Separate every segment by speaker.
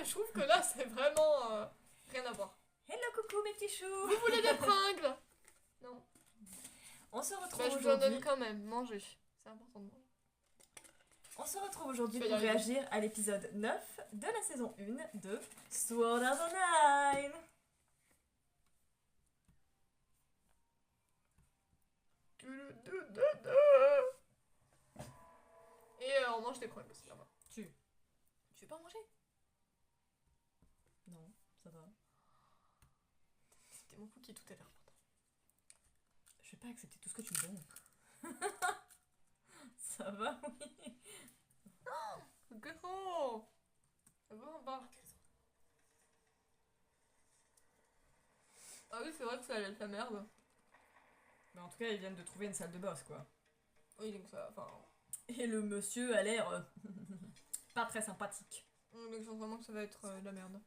Speaker 1: je trouve que là, c'est vraiment rien à voir.
Speaker 2: Hello coucou mes petits choux.
Speaker 1: Vous voulez des pringles? Non.
Speaker 2: On se retrouve
Speaker 1: Bah, je vous en donne
Speaker 2: aujourd'hui.
Speaker 1: quand même. Mangez. C'est important de manger.
Speaker 2: On se retrouve aujourd'hui
Speaker 1: Je vais y
Speaker 2: pour
Speaker 1: arriver.
Speaker 2: réagir à l'épisode 9 de la saison 1 de Sword Art Online.
Speaker 1: Et on mange des pringles aussi là-bas.
Speaker 2: Tu
Speaker 1: Tu veux pas en manger?
Speaker 2: Non, ça va.
Speaker 1: C'était mon cookie tout à l'heure. Pourtant.
Speaker 2: Je vais pas accepter tout ce que tu me donnes. Ça va, oui.
Speaker 1: Gros. Ça va en bas. Ah oui, c'est vrai que ça allait être la merde.
Speaker 2: Mais en tout cas, ils viennent de trouver une salle de boss, quoi.
Speaker 1: Oui, donc ça, enfin...
Speaker 2: Et le monsieur a l'air pas très sympathique.
Speaker 1: Donc je pense vraiment que ça va être la merde.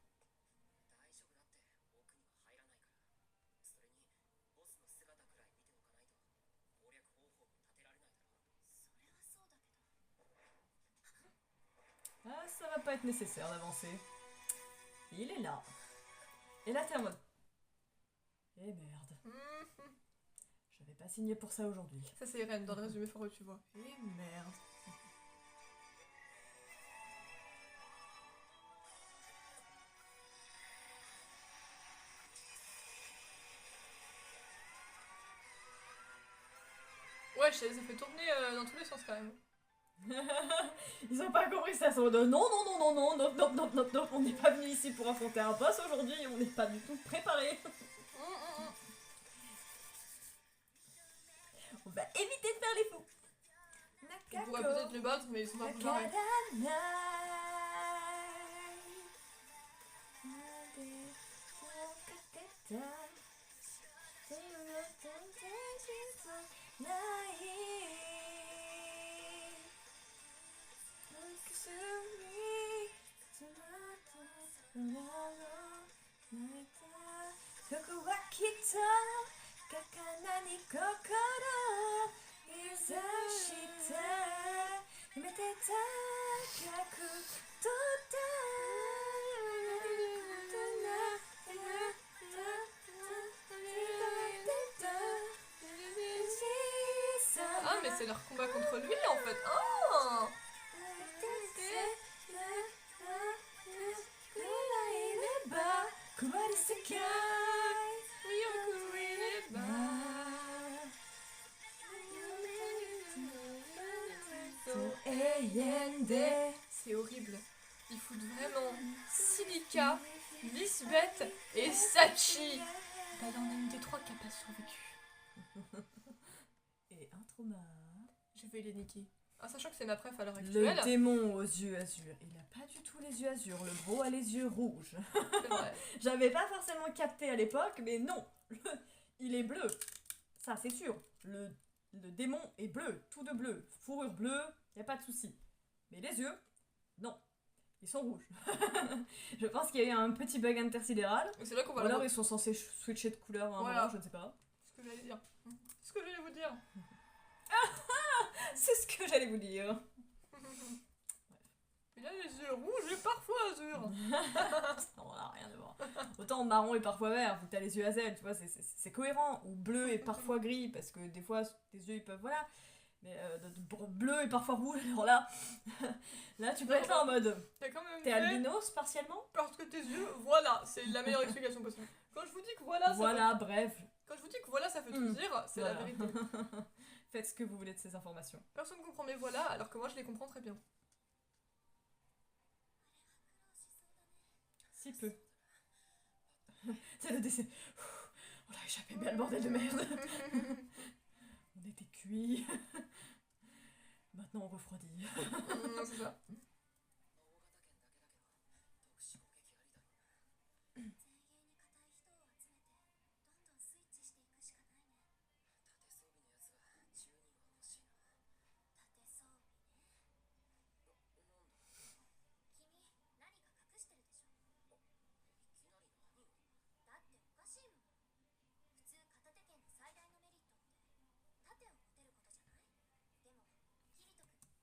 Speaker 2: Ah, ça va pas être nécessaire d'avancer. Il est là. Et là, t'es en mode... Eh merde. J'avais pas signé pour ça aujourd'hui.
Speaker 1: Ça c'est Irène dans le résumé forêt, tu vois. Et merde. Ouais, ça les a fait tourner dans tous les sens quand même.
Speaker 2: Ils ont pas compris ça, sont de non, non, non, non, non, non, non, non, non, non, on n'est pas venu ici pour affronter un boss aujourd'hui, on n'est pas du tout préparé. On va éviter de faire les fous.
Speaker 1: On pourrait peut-être le battre, mais ils sont pas préparés. Ah, mais c'est leur combat contre lui en fait. Ah! C'est horrible. Ils foutent vraiment Silica, Lisbeth et Sachi. Bah, il y en a une des trois qui a pas survécu.
Speaker 2: Et un trauma.
Speaker 1: Je vais les niquer. En sachant que c'est ma préf à l'heure
Speaker 2: Le
Speaker 1: actuelle.
Speaker 2: démon aux yeux azur. Il a pas du tout les yeux azur. Le gros a les yeux rouges.
Speaker 1: C'est vrai.
Speaker 2: J'avais pas forcément capté à l'époque, mais non. Il est bleu. Ça, c'est sûr. Le démon est bleu. Tout de bleu. Fourrure bleue. Y a pas de souci. Mais les yeux, non. Ils sont rouges. Je pense qu'il y a eu un petit bug intersidéral.
Speaker 1: Et c'est là qu'on
Speaker 2: Ou
Speaker 1: va
Speaker 2: alors
Speaker 1: la...
Speaker 2: ils sont censés switcher de couleur à un
Speaker 1: Voilà.
Speaker 2: moment, je ne sais pas.
Speaker 1: C'est ce que j'allais dire. C'est ce que j'allais vous dire.
Speaker 2: C'est ce que j'allais vous dire.
Speaker 1: Il a les yeux rouges et parfois azur.
Speaker 2: On a rien à voir. Autant marron et parfois vert, vu que t'as les yeux à Z, tu vois, c'est cohérent. Ou bleu et parfois gris, parce que des fois, tes yeux, ils peuvent, voilà. Mais bleu et parfois rouge, alors là, là tu peux être là en mode,
Speaker 1: T'as quand même
Speaker 2: t'es
Speaker 1: fait
Speaker 2: albinos partiellement.
Speaker 1: parce que tes yeux, voilà, c'est la meilleure explication possible. Quand je vous dis que voilà, ça
Speaker 2: Voilà, bref,
Speaker 1: quand je vous dis que voilà, ça fait tout dire, c'est la
Speaker 2: Voilà.
Speaker 1: vérité.
Speaker 2: Faites ce que vous voulez de ces informations.
Speaker 1: Personne ne comprend mes voilà, alors que moi je les comprends très bien.
Speaker 2: Si peu. C'est le décès. On a échappé belle bordel de merde. On était cuits. Maintenant on refroidit.
Speaker 1: C'est ça.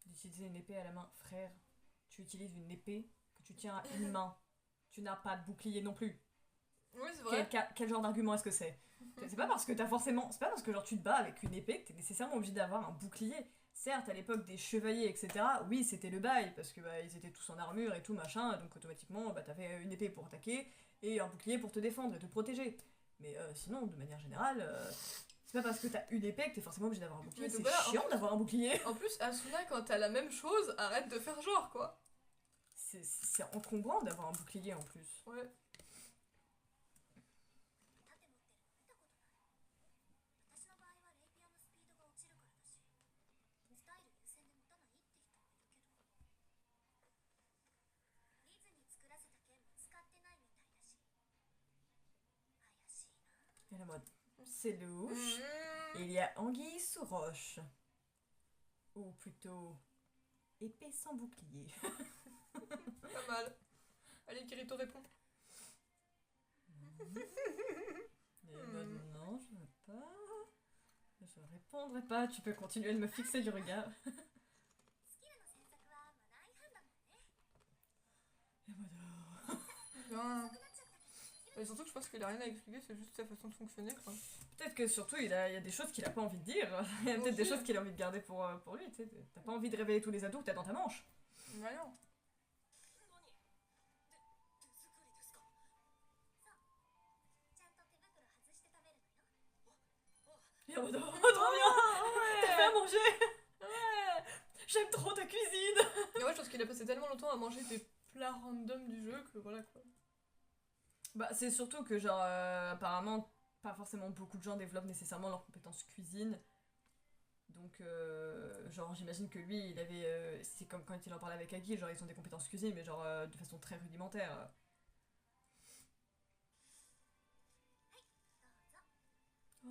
Speaker 2: D'utiliser une épée à la main, frère. Tu utilises une épée que tu tiens à une main. tu n'as pas de bouclier non plus.
Speaker 1: Oui, c'est vrai.
Speaker 2: Quel genre d'argument est-ce que c'est? C'est pas parce que t'as forcément. C'est pas parce que genre tu te bats avec une épée que t'es nécessairement obligé d'avoir un bouclier. Certes, à l'époque des chevaliers, etc., oui, c'était le bail, parce que bah, ils étaient tous en armure et tout machin, donc automatiquement, bah, t'avais une épée pour attaquer et un bouclier pour te défendre et te protéger. Mais sinon, de manière générale, c'est pas parce que t'as une épée que t'es forcément obligé d'avoir un bouclier.
Speaker 1: Mais
Speaker 2: C'est
Speaker 1: donc voilà,
Speaker 2: chiant d'avoir un bouclier.
Speaker 1: En plus, Asuna, quand t'as la même chose, arrête de faire genre, quoi.
Speaker 2: C'est encombrant d'avoir un bouclier en plus.
Speaker 1: Ouais.
Speaker 2: Et la mode, c'est louche.
Speaker 1: Mmh.
Speaker 2: Il y a anguille sous roche. Ou plutôt, épée sans bouclier.
Speaker 1: Pas mal. Allez, Kirito répond.
Speaker 2: Et non, je veux pas. Je répondrai pas, tu peux continuer de me fixer du regard. Et voilà.
Speaker 1: Bien. Mais surtout que je pense qu'il a rien à expliquer, c'est juste sa façon de fonctionner, quoi.
Speaker 2: Peut-être que surtout il y a des choses qu'il a pas envie de dire. Il y a peut-être des choses qu'il a envie de garder pour lui. Tu sais. T'as pas envie de révéler tous les atouts que t'as dans ta manche.
Speaker 1: Bah non.
Speaker 2: Et en mode, oh, trop bien!
Speaker 1: Ouais.
Speaker 2: T'as fait à manger! Ouais! J'aime trop ta cuisine!
Speaker 1: Et ouais, je pense qu'il a passé tellement longtemps à manger des plats random du jeu que voilà, quoi.
Speaker 2: Bah, c'est surtout que, genre, apparemment, pas forcément beaucoup de gens développent nécessairement leurs compétences cuisine. Donc, genre, j'imagine que lui, il avait. C'est comme quand il en parlait avec Aki, genre, ils ont des compétences cuisine, mais genre, de façon très rudimentaire. Oh.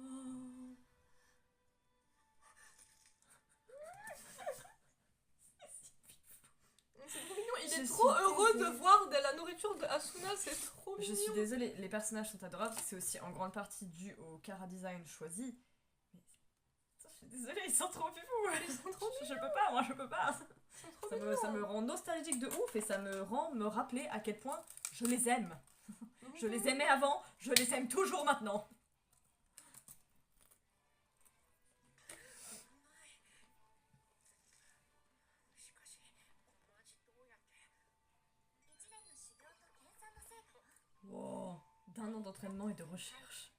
Speaker 1: C'est trop mignon, il
Speaker 2: Je
Speaker 1: est
Speaker 2: suis
Speaker 1: trop heureux de
Speaker 2: désolée.
Speaker 1: voir de la nourriture de Asuna, c'est trop mignon.
Speaker 2: Je suis désolée, les personnages sont adorables, c'est aussi en grande partie dû au chara design choisi. Mais je suis désolée, ils sont trop fifous.
Speaker 1: Ils sont trop
Speaker 2: Je peux pas, moi je peux pas.
Speaker 1: Ils sont trop
Speaker 2: Ça me rend nostalgique de ouf et ça me rend me rappeler à quel point je les aime. Je les aimais avant, je les aime toujours maintenant. Wow, d'un an d'entraînement et de recherche.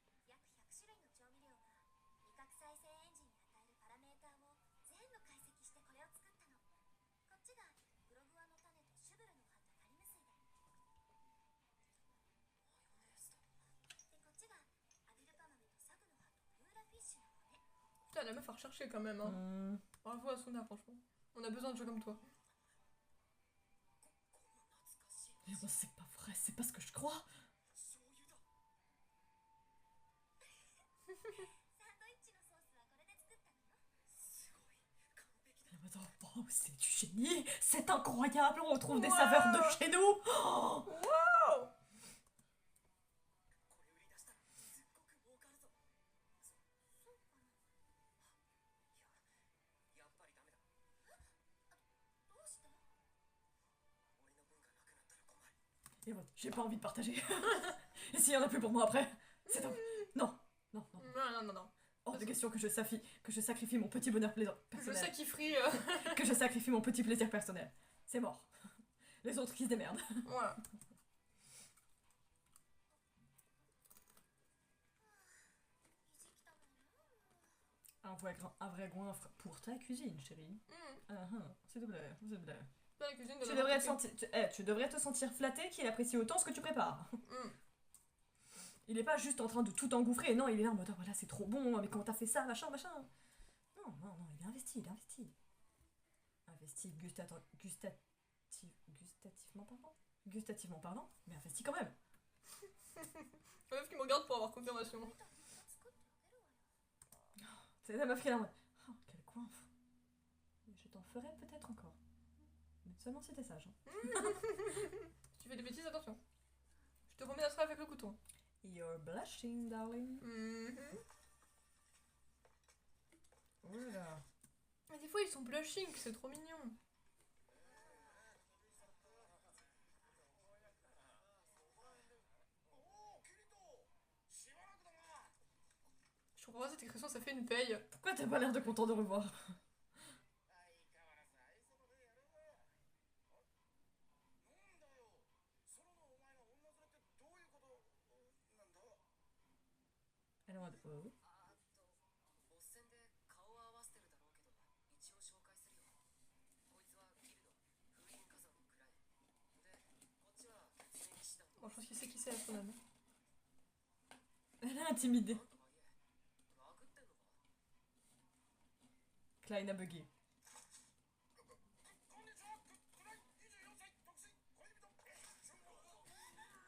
Speaker 1: Putain, la meuf a recherché quand même, hein. Bravo Asuna, franchement. On a besoin de gens comme toi.
Speaker 2: Mais bon, c'est pas vrai, c'est pas ce que je crois. Oh, c'est du génie, c'est incroyable, on retrouve des saveurs de chez nous. Oh,
Speaker 1: Wow.
Speaker 2: et bon, j'ai pas envie de partager. Et s'il y en a plus pour moi après, c'est top. Non, non, non.
Speaker 1: Non.
Speaker 2: Hors de question que je sacrifie mon petit bonheur
Speaker 1: Je
Speaker 2: personnel.
Speaker 1: sais qu'il ferie.
Speaker 2: Que je sacrifie mon petit plaisir personnel. C'est mort. Les autres qui se démerdent.
Speaker 1: Voilà.
Speaker 2: Un vrai goinfre pour ta cuisine, chérie. S'il te plaît, s'il te plaît.
Speaker 1: La cuisine de
Speaker 2: Tu devrais te sentir flatté qu'il apprécie autant ce que tu prépares.
Speaker 1: Mm.
Speaker 2: Il est pas juste en train de tout engouffrer, non, il est là en mode, oh, voilà, c'est trop bon, mais comment t'as fait ça, machin. Non, il est investi, Investi gustativement parlant, mais investi quand même.
Speaker 1: La meuf qui me regarde pour avoir confirmation.
Speaker 2: C'est la meuf qui est là en mode, oh, quel coinfre. Je t'en ferai peut-être encore. Mais seulement si t'es sage. Hein.
Speaker 1: Si tu fais des bêtises, attention. Je te remenacerai avec le couteau.
Speaker 2: You're blushing, darling. Voilà.
Speaker 1: Mais des fois, ils sont blushing, c'est trop mignon. comprends pas cette expression, ça fait une paye.
Speaker 2: Pourquoi t'as pas l'air de content de revoir? Elle est en mode oh.
Speaker 1: Bon, je pense qu'il sait qui c'est la Funan.
Speaker 2: Elle est intimidée. Klein a bugué.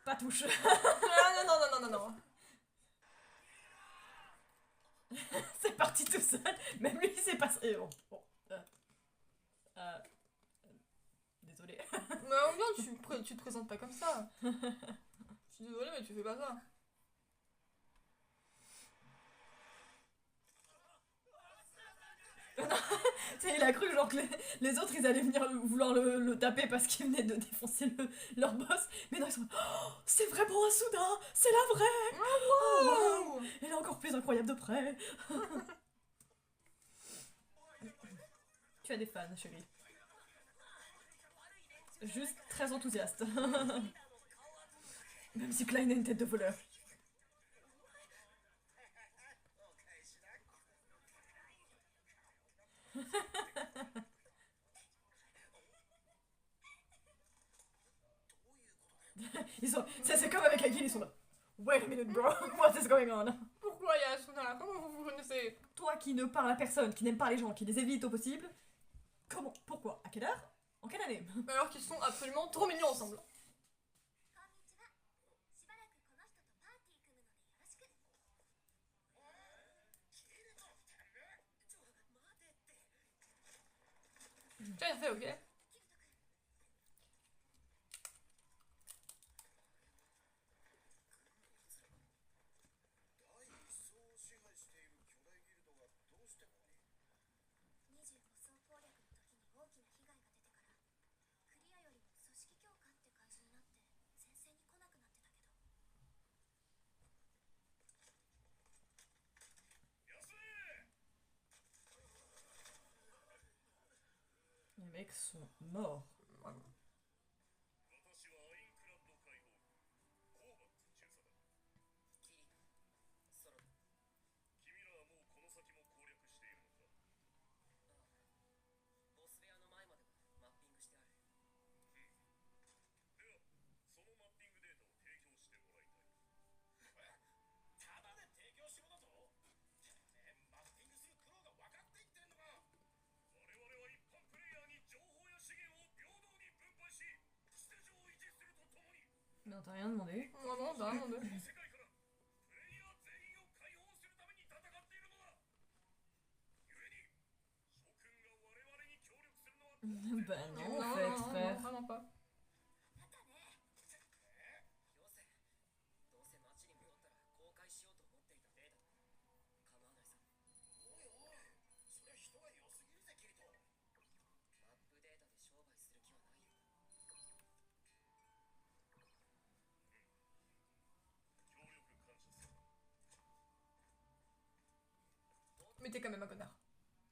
Speaker 2: Pas touche.
Speaker 1: Ah, non, non, non, non, non, non.
Speaker 2: C'est parti tout seul. Même lui, il s'est passé. Bon, bon. Euh, désolé.
Speaker 1: Mais en bien, tu te présentes pas comme ça. Je suis désolée, mais tu fais pas ça.
Speaker 2: Tu sais, il a cru genre que les autres ils allaient venir vouloir le taper parce qu'ils venaient de défoncer leur boss. Mais non, ils sont oh, c'est vraiment Asuna, c'est la vraie. Oh, wow. Elle est encore plus incroyable de près. Tu as des fans, chérie. Juste très enthousiaste. Même si Klein a une tête de voleur. C'est comme avec Agil, ils sont là. Wait a minute, bro. What is going on?
Speaker 1: Pourquoi il y a Asuna là? Comment vous vous connaissez?
Speaker 2: Toi qui ne parles à personne, qui n'aime pas les gens, qui les évite au possible. Comment? Pourquoi? À quelle heure? En quelle année?
Speaker 1: Alors qu'ils sont absolument trop mignons ensemble. Tiens, il a fait, ok.
Speaker 2: Les mecs sont morts. Non, t'as rien demandé.
Speaker 1: Non, non, t'as rien demandé.
Speaker 2: Bah non, en fait, frère.
Speaker 1: Non, vraiment pas. Mais t'es quand même un connard.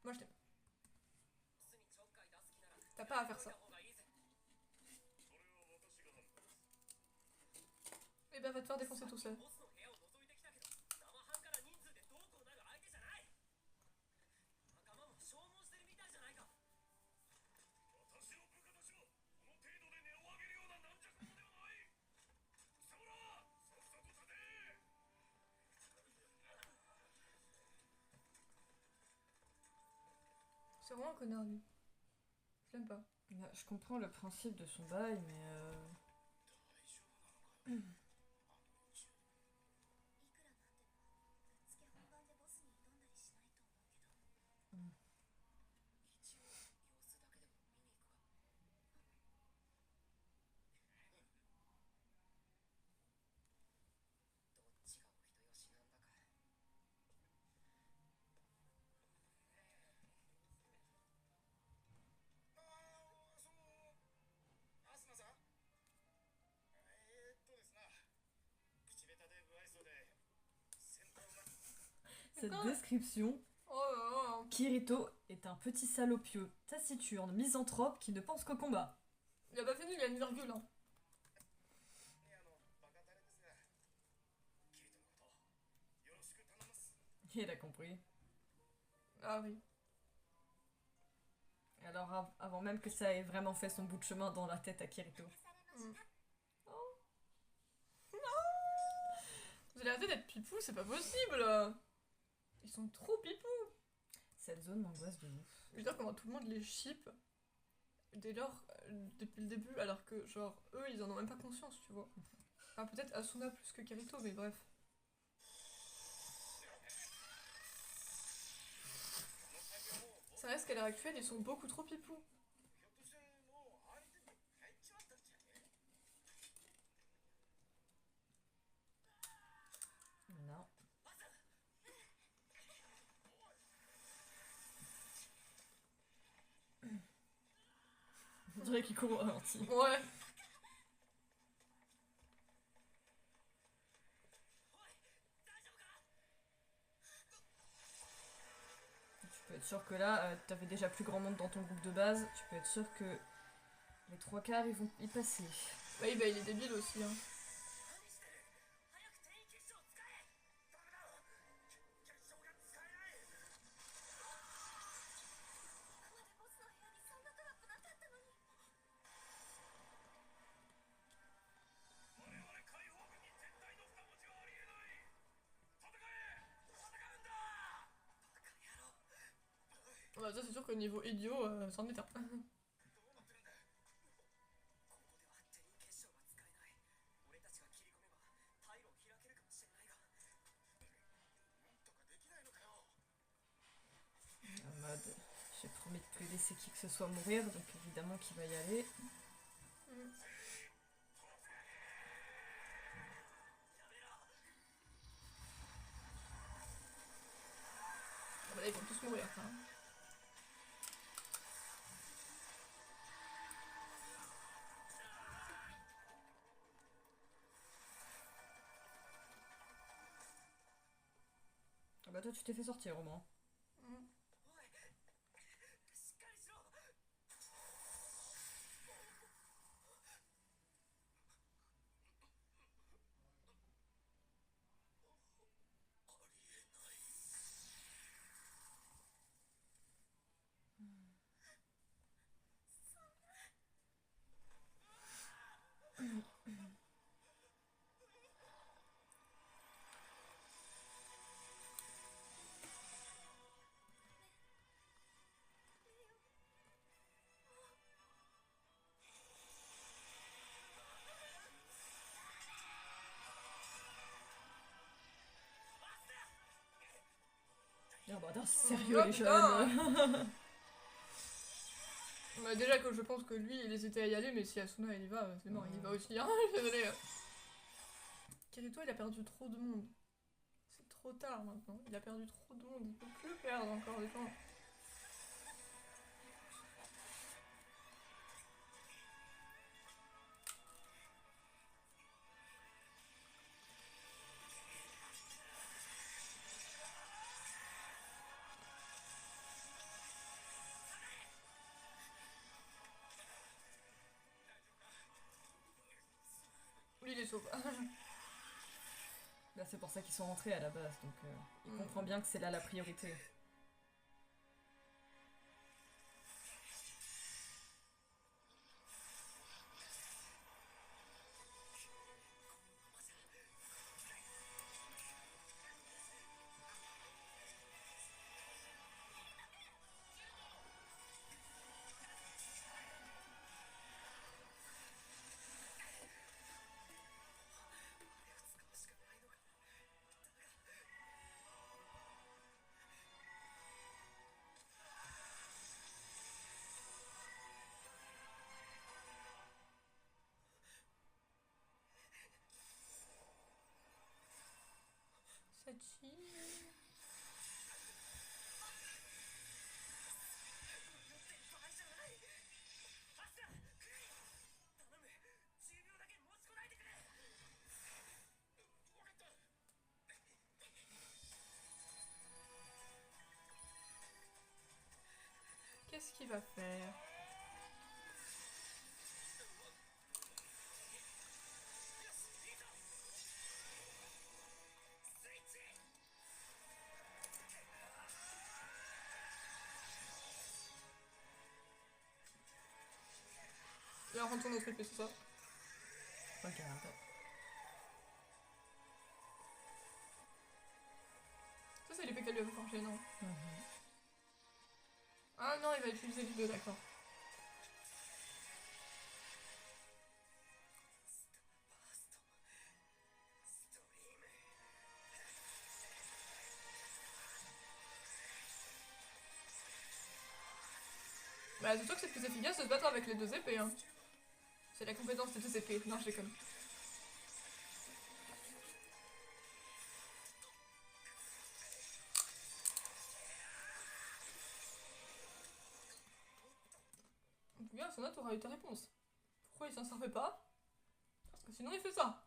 Speaker 1: Moi je t'aime. T'as pas à faire ça. Et bah va te faire défoncer tout seul. C'est vraiment un connard lui. Je l'aime pas.
Speaker 2: Bah, je comprends le principe de son bail, mais cette
Speaker 1: Quoi
Speaker 2: description.
Speaker 1: Oh là là.
Speaker 2: Kirito est un petit salopieux, taciturne, misanthrope qui ne pense qu'au combat.
Speaker 1: Il a pas fini, il y a une virgule. Hein.
Speaker 2: Il a compris.
Speaker 1: Ah oui.
Speaker 2: Alors avant même que ça ait vraiment fait son bout de chemin dans la tête à Kirito.
Speaker 1: Mm. Vous avez arrêté d'être pipou, c'est pas possible. Ils sont trop pipou.
Speaker 2: Cette zone m'angoisse de ouf.
Speaker 1: Je veux dire comment tout le monde les ship dès lors, depuis le début, alors que genre eux ils en ont même pas conscience, tu vois. Enfin peut-être Asuna plus que Kirito, mais bref. Ça reste qu'à l'heure actuelle ils sont beaucoup trop pipou.
Speaker 2: Non. On dirait qu'il court au ralenti.
Speaker 1: Ouais.
Speaker 2: Tu peux être sûr que là, t'avais déjà plus grand monde dans ton groupe de base. Tu peux être sûr que les trois quarts ils vont y passer.
Speaker 1: Oui bah il est débile aussi hein. Bah ça c'est sûr qu'au niveau idiot, c'en est un.
Speaker 2: En mode, j'ai promis de plus laisser qui que ce soit mourir, donc évidemment qu'il va y aller.
Speaker 1: Ah bah là ils vont tous mourir hein.
Speaker 2: Ah bah toi tu t'es fait sortir au moins. Ah bah non, c'est sérieux
Speaker 1: Oh,
Speaker 2: les
Speaker 1: putain.
Speaker 2: jeunes.
Speaker 1: Bah déjà que je pense que lui il hésitait à y aller, mais si Asuna il y va, c'est mort, il y va aussi hein. Désolé. Kirito il a perdu trop de monde. C'est trop tard maintenant, il a perdu trop de monde, il peut plus perdre encore des gens. Lui il est sauve.
Speaker 2: Bah, c'est pour ça qu'ils sont rentrés à la base, donc il comprend bien que c'est là la priorité.
Speaker 1: Sachi. Qu'est-ce qu'il va faire? Il retourne notre épée, c'est ça?
Speaker 2: Regarde.
Speaker 1: Ça, c'est l'épée qu'elle lui avait forgée, non?
Speaker 2: Mhm.
Speaker 1: Ah non, il va utiliser les deux, d'accord. Bah, surtout que c'est plus efficace de se battre avec les deux épées, hein. C'est la compétence des deux épées. Non, je déconne. En tout cas, Sona, t'auras eu ta réponse. Pourquoi il s'en servait pas? Parce que sinon, il fait ça.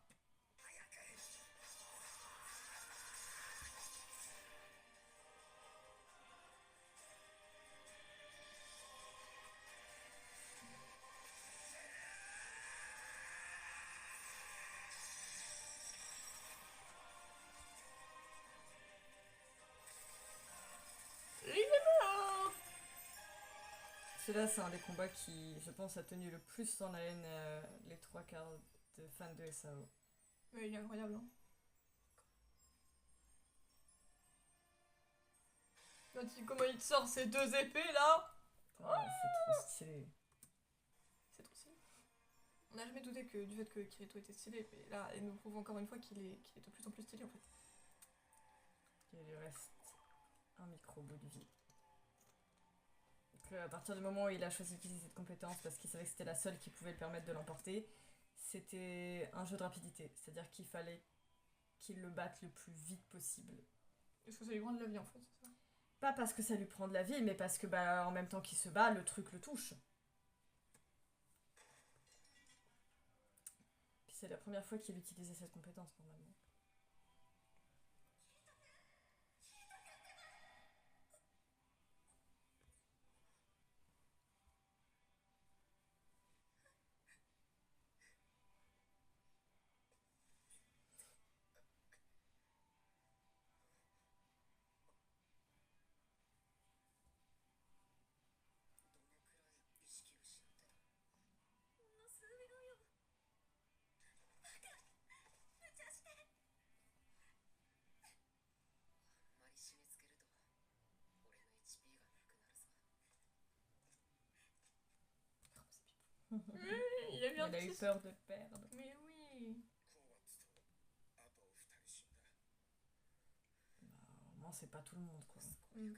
Speaker 1: Il est mort.
Speaker 2: Celui-là, c'est un des combats qui, je pense, a tenu le plus en haleine les 3/4 de fans de SAO.
Speaker 1: Mais il est incroyable, hein. Comment il te sort ces deux épées, là?
Speaker 2: Ah, c'est trop stylé.
Speaker 1: C'est trop stylé. On n'a jamais douté du fait que Kirito était stylé, mais là, il nous prouve encore une fois qu'il est de plus en plus stylé, en fait.
Speaker 2: Il lui reste un micro bout de vie. Donc, à partir du moment où il a choisi d'utiliser cette compétence parce qu'il savait que c'était la seule qui pouvait le permettre de l'emporter, c'était un jeu de rapidité. C'est-à-dire qu'il fallait qu'il le batte le plus vite possible.
Speaker 1: Est-ce que ça lui prend de la vie, en fait, c'est ça?
Speaker 2: Pas parce que ça lui prend de la vie, mais parce que bah, en même temps qu'il se bat, le truc le touche. Puis c'est la première fois qu'il utilisait cette compétence normalement.
Speaker 1: Il a eu un
Speaker 2: Il a eu
Speaker 1: petit...
Speaker 2: peur de perdre.
Speaker 1: Mais oui.
Speaker 2: Bah, au moins, c'est pas tout le monde, quoi.
Speaker 1: Mm.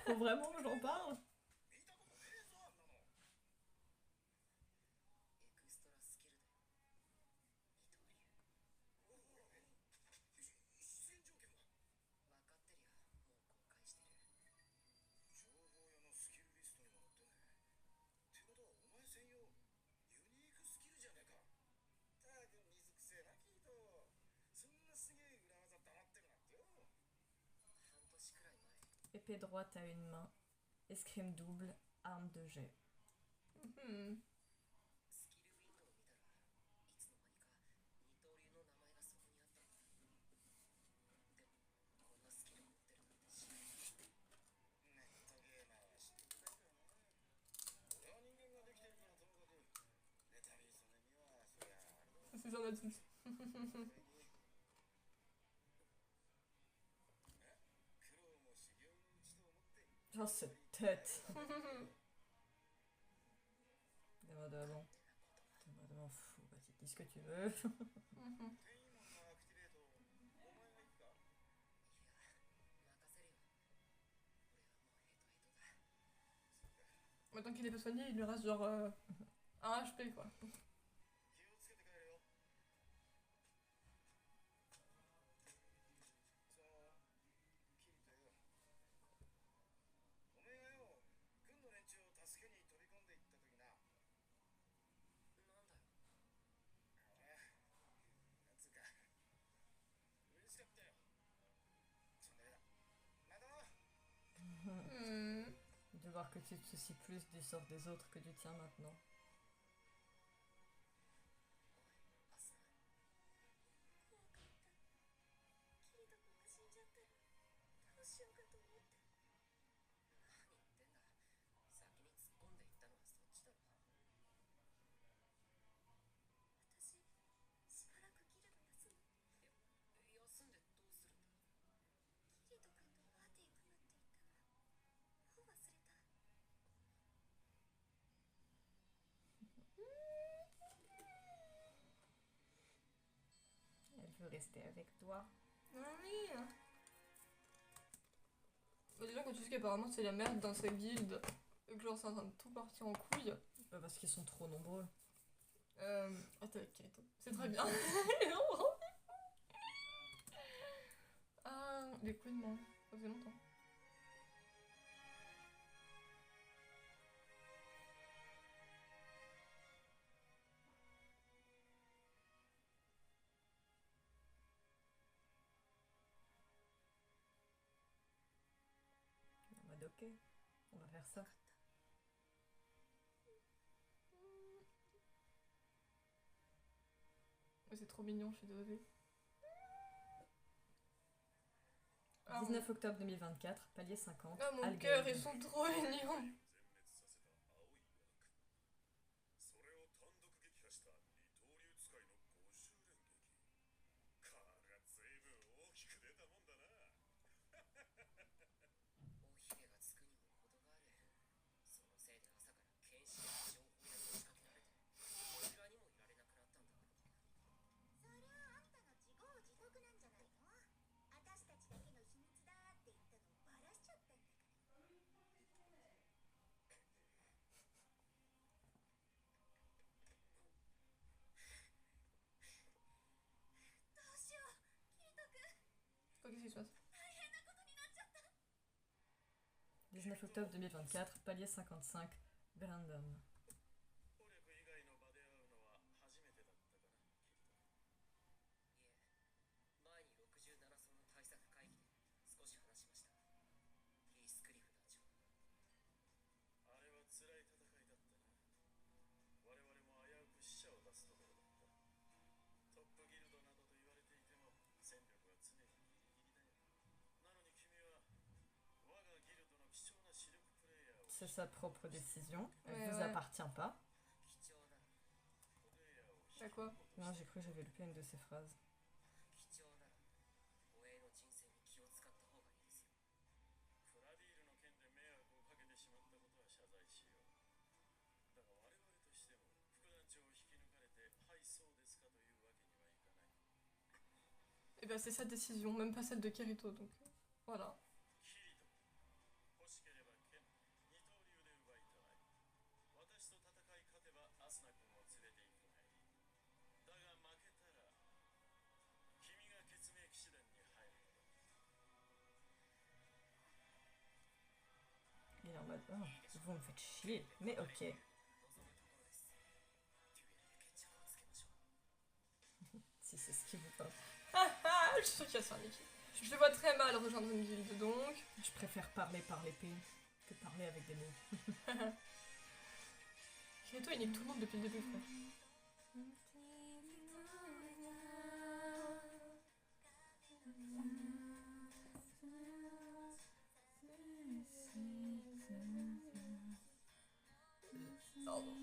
Speaker 2: Faut vraiment que j'en parle? Épée droite à une main, escrime double, arme de jet.
Speaker 1: Mhm. C'est un adulte.
Speaker 2: Genre cette tête. Demande fou, vas-y, dis ce que tu veux.
Speaker 1: Mhm. Tant qu'il est pas soigné, il lui reste genre 1 HP, quoi.
Speaker 2: que tu te soucies plus du sort des autres que du tien maintenant. Elle veut rester avec toi.
Speaker 1: Ah oui. Bah déjà quand tu sais qu'apparemment c'est la merde dans sa guilde, et que genre c'est en train de tout partir en couille.
Speaker 2: Parce qu'ils sont trop nombreux.
Speaker 1: Ah t'es avec Kirito. C'est très bien. Ah, les couillements. Ça faisait longtemps.
Speaker 2: En mode ok, on va faire ça.
Speaker 1: C'est trop mignon, je suis désolée.
Speaker 2: 19 octobre 2024, palier 50.
Speaker 1: Ah mon
Speaker 2: Algaïd.
Speaker 1: cœur, ils sont trop mignons. Qu'est-ce qui se passe?
Speaker 2: 19 octobre 2024, palier 55. Brandon. C'est sa propre décision, elle
Speaker 1: Ouais,
Speaker 2: vous
Speaker 1: ouais.
Speaker 2: appartient pas.
Speaker 1: T'as quoi?
Speaker 2: Non, j'ai cru que j'avais loupé une de ces phrases.
Speaker 1: Et bah c'est sa décision, même pas celle de Kirito, donc voilà.
Speaker 2: Il est en mode, oh, vous me faites chier, mais ok. Si c'est ce qui vous tente.
Speaker 1: Ah, je suis sûre qu'il va se faire niquer. Je le vois très mal rejoindre une guilde, donc...
Speaker 2: Je préfère parler par l'épée que parler avec des mots.
Speaker 1: Kirito, il nique tout le monde depuis le début, frère. Pardon.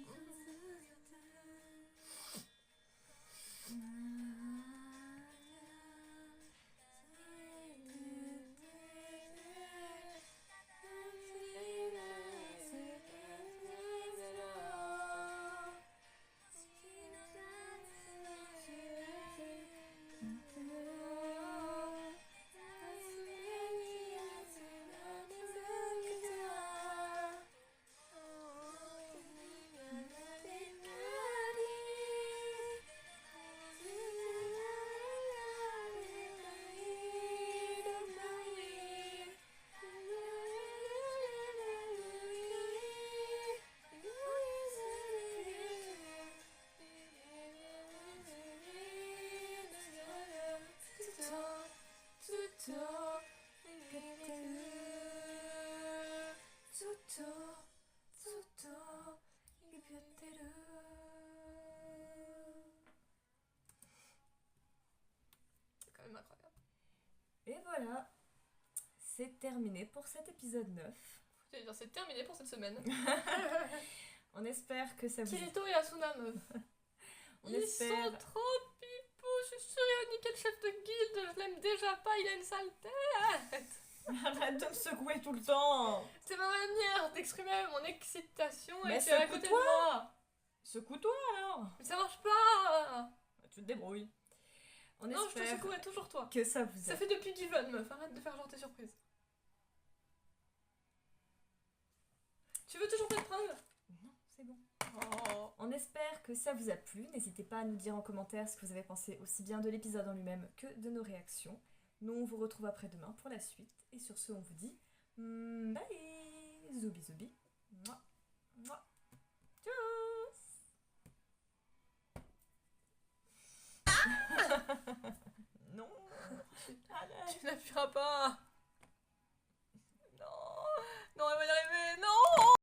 Speaker 2: c'est terminé pour cet épisode 9.
Speaker 1: J'allais dire, c'est terminé pour cette semaine.
Speaker 2: On espère que ça vous...
Speaker 1: Kirito et Asuna, meuf. Ils sont trop pipous, je suis sûre, il a niqué le chef de guilde, je l'aime déjà pas, il a une sale tête.
Speaker 2: Arrête de me secouer tout le temps.
Speaker 1: C'est ma manière d'exprimer mon excitation
Speaker 2: Mais
Speaker 1: et tu es à côté de
Speaker 2: secoue-toi.
Speaker 1: moi.
Speaker 2: Secoue-toi alors.
Speaker 1: Mais ça marche pas.
Speaker 2: Tu te débrouilles. On
Speaker 1: Non, je te
Speaker 2: espère
Speaker 1: secouerai toujours toi.
Speaker 2: que ça vous
Speaker 1: Ça
Speaker 2: a...
Speaker 1: fait depuis Given, meuf, arrête de faire genre tes surprises. Tu veux toujours pas te prendre?
Speaker 2: Non, c'est bon.
Speaker 1: Oh.
Speaker 2: On espère que ça vous a plu. N'hésitez pas à nous dire en commentaire ce que vous avez pensé aussi bien de l'épisode en lui-même que de nos réactions. Nous, on vous retrouve après-demain pour la suite. Et sur ce, on vous dit bye. Zoubi zoubi. Mouah. Mouah. Tchuss. Non.
Speaker 1: Tu n'appuieras pas.